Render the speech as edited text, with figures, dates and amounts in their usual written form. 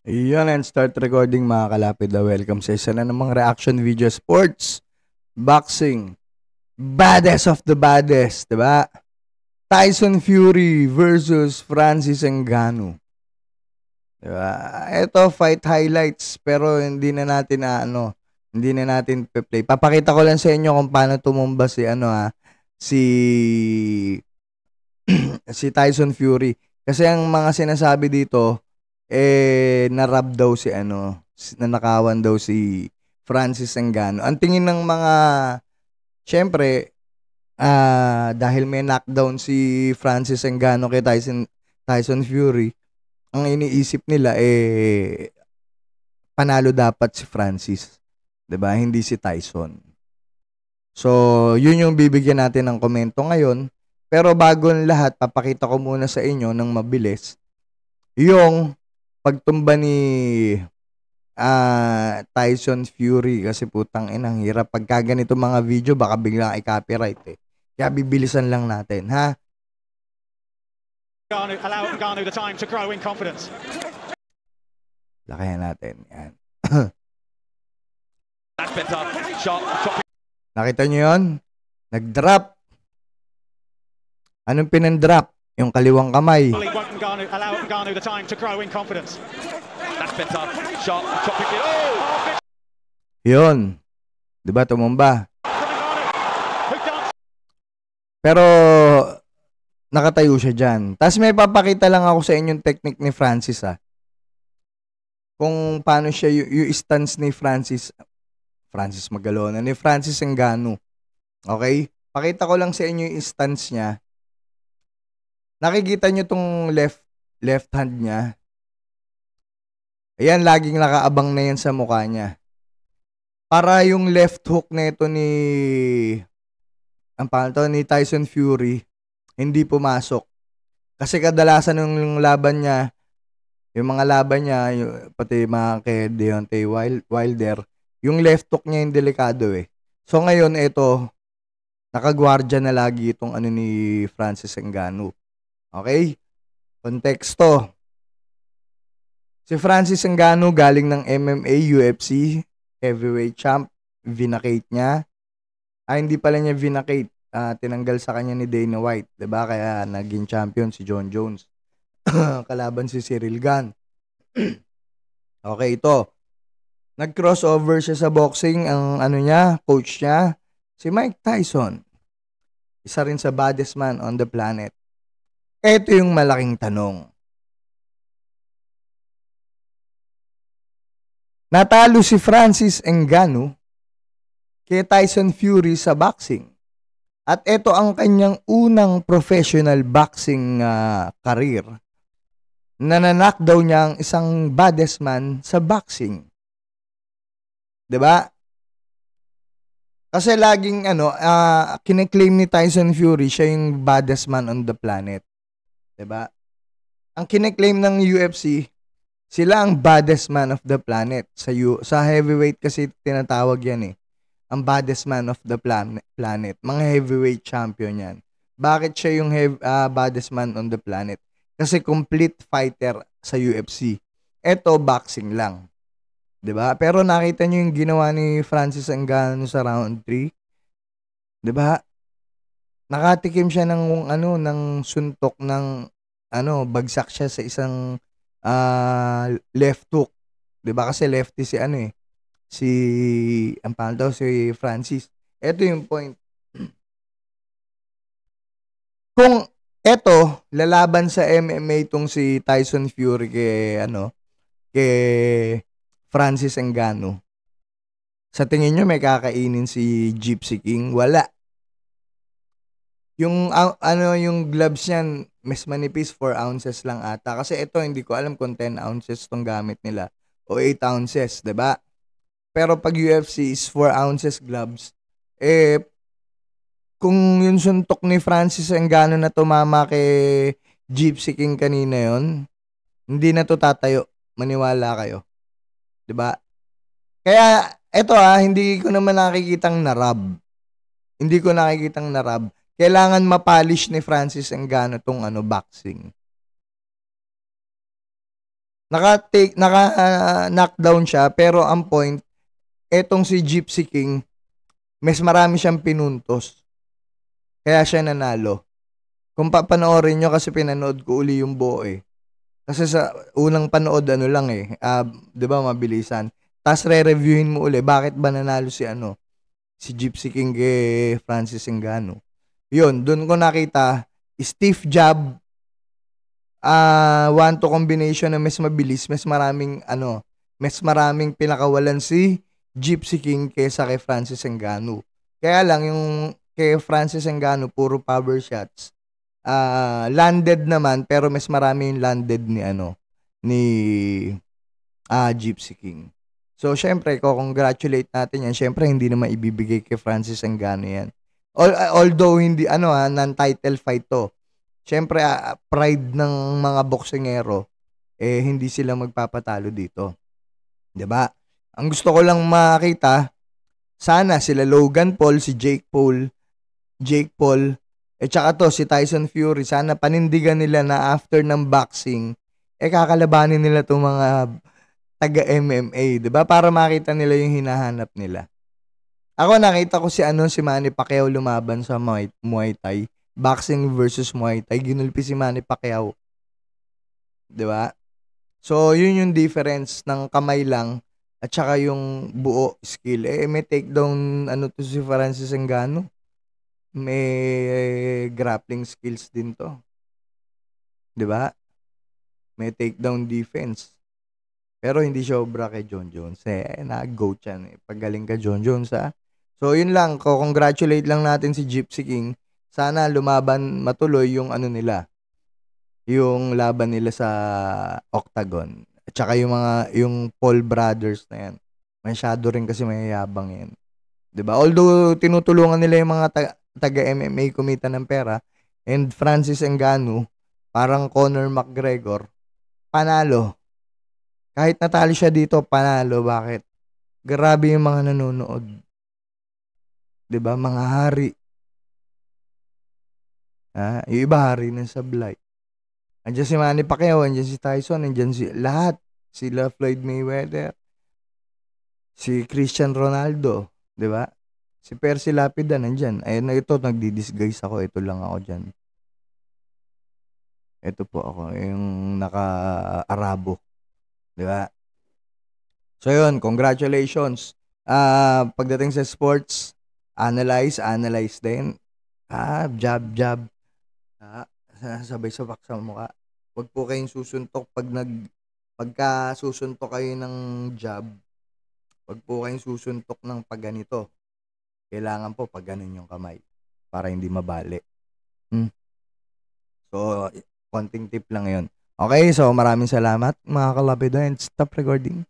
Yun, and start recording mga kalapid. Welcome sa isa na namang reaction video sports, boxing, baddest of the baddest, diba? Tyson Fury versus Francis Ngannou. Diba? Ito, fight highlights, pero hindi na natin hindi na natin play. Papakita ko lang sa inyo kung paano tumumba si si si Tyson Fury. Kasi ang mga sinasabi dito, narab daw si nanakawan daw si Francis Ngannou. Ang tingin ng mga, syempre, dahil may knockdown si Francis Ngannou kay Tyson Fury, ang iniisip nila panalo dapat si Francis, 'di ba? Hindi si Tyson. So, yun yung bibigyan natin ng komento ngayon. Pero bago ang lahat, papakita ko muna sa inyo ng mabilis yung pagtumba ni Tyson Fury, kasi putang inang hirap pagka ganito mga video, baka biglang i-copyright Kaya bibilisan lang natin, ha? Allow Ngannou the time to grow in confidence. Lakayan natin. Yan. That's been tough. Shot. Nakita nyo yun? Nag-drop. Anong pinang-drop? Yung kaliwang kamay. Allow Ngannou the time to grow in confidence. That's been tough. Shot. Yun. Diba tumumba? Pero nakatayo siya dyan. Tapos may papakita lang ako sa inyong technique ni Francis, kung paano siya yung stance ni Francis Magalona, ni Francis Ngannou. Okay? Pakita ko lang sa inyo yung stance niya. Nakikita nyo tong left hand niya. Ayan, laging nakaabang na yan sa mukha niya. Para yung left hook na ito ni Tyson Fury hindi pumasok. Kasi kadalasan ng laban niya, yung mga laban niya, pati mga kay Deontay Wilder, yung left hook niya yung delikado So ngayon, ito, nakagwardya na lagi itong ni Francis Ngannou. Okay? Konteksto. Si Francis Ngannou galing ng MMA, UFC, heavyweight champ, vinacate niya. Hindi pala niya vinacate. Tinanggal sa kanya ni Dana White, 'di ba? Kaya naging champion si John Jones. Kalaban si Cyril Gane. Okay, ito. Nag-crossover siya sa boxing, ang coach niya, si Mike Tyson. Isa rin sa baddest man on the planet. Ito yung malaking tanong. Natalo si Francis Ngannou kay Tyson Fury sa boxing. At ito ang kanyang unang professional boxing career. Nanakdaw niya ang isang baddest man sa boxing. 'Di ba? Kasi laging kine-claim ni Tyson Fury siya yung baddest man on the planet. 'Di ba? Ang kine-claim ng UFC, sila ang baddest man of the planet. Sa heavyweight kasi tinatawag yan ang baddest man of the planet. Mga heavyweight champion yan. Bakit siya yung baddest man on the planet? Kasi complete fighter sa UFC. Ito, boxing lang. 'Di ba? Pero nakita niyo yung ginawa ni Francis Ngannou sa round 3? 'Di ba? Nakatikim siya ng ng suntok ng bagsak siya sa isang left hook. 'Di ba? Kasi lefty si si Francis. Ito yung point. Kung eto, lalaban sa MMA tong si Tyson Fury kay Francis Ngannou, sa tingin nyo may kakainin si Gypsy King? Wala. Yung yung gloves niyan, mas manipis, 4 ounces lang ata. Kasi ito, hindi ko alam kung 10 ounces tong gamit nila o 8 ounces, 'di ba? Pero pag UFC is 4 ounces gloves, kung yung suntok ni Francis Ngannou na tumama kay Gypsy King kanina yon, hindi na to tatayo. Maniwala kayo. 'Di ba? Kaya eto hindi ko naman nakikitang narab. Hindi ko nakikitang narab. Kailangan ma-polish ni Francis Ngannou tong boxing. Naka-knockdown siya, pero ang point, etong si Gypsy King, mas marami siyang pinuntos. Kaya siya nanalo. Kung papanoorin nyo, kasi pinanood ko uli yung buo eh. Kasi sa unang panood, ano lang eh, di ba, mabilisan. Tapos re-reviewin mo uli, bakit ba nanalo si Gypsy King kay Francis Ngannou. Yun, doon ko nakita, stiff jab, 1-2 combination na mas mabilis, mas maraming pinakawalan si Gypsy King kaysa kay Francis Ngannou. Kaya lang, yung kay Francis Ngannou, puro power shots. Landed naman, pero mas marami yung landed ni Gypsy King. So, syempre, congratulate natin yan. Syempre, hindi naman ibibigay kay Francis Ngannou yan. Although, hindi, non-title fight to. Syempre, pride ng mga boksingero, hindi sila magpapatalo dito. 'Di ba? Ang gusto ko lang makita, sana sila Logan Paul, si Jake Paul, tsaka to, si Tyson Fury, sana panindigan nila na after ng boxing, kakalabanin nila itong mga taga-MMA, 'di ba? Para makita nila yung hinahanap nila. Ako nakita ko si Manny Pacquiao lumaban sa Muay Thai, boxing versus Muay Thai, ginulpi si Manny Pacquiao. 'Di ba? So, yun yung difference ng kamay lang at saka yung buo skill. May takedown to si Francis Ngannou. May grappling skills din to. 'Di ba? May takedown defense. Pero hindi siya obra kay John Jones. Nag-goat yan. Pagaling ka, John Jones, ha? So, yun lang. Congratulate lang natin si Gypsy King. Sana lumaban matuloy yung nila. Yung laban nila sa Octagon. At saka yung Paul Brothers na yan. Masyado rin kasi mayayabang yan. 'Di ba? Although, tinutulungan nila yung mga taga-MMA kumita ng pera, and Francis Ngannou, parang Conor McGregor, panalo. Kahit natalo siya dito, panalo. Bakit? Grabe yung mga nanonood. 'Di ba? Mga hari. Yung iba hari ng sablay. Andiyan si Manny Pacquiao, andiyan si Tyson, andiyan lahat. Sila Floyd Mayweather. Si Cristiano Ronaldo, 'di ba? Si Percy Lapida nandiyan. Ayun na ito, nagdi-disguise ako. Ito lang ako diyan. Ito po ako, yung naka-Arabo. 'Di ba? So yun, congratulations. Pagdating sa sports, analyze din. Jab. Sabay sabak sa mukha. Huwag po kayong susuntok pagka susuntok kayo ng jab. Huwag po kayong susuntok ng pagganito. Kailangan po pag ganun yung kamay para hindi mabali. So, konting tip lang 'yon. Okay, so maraming salamat mga kalapid, and stop recording.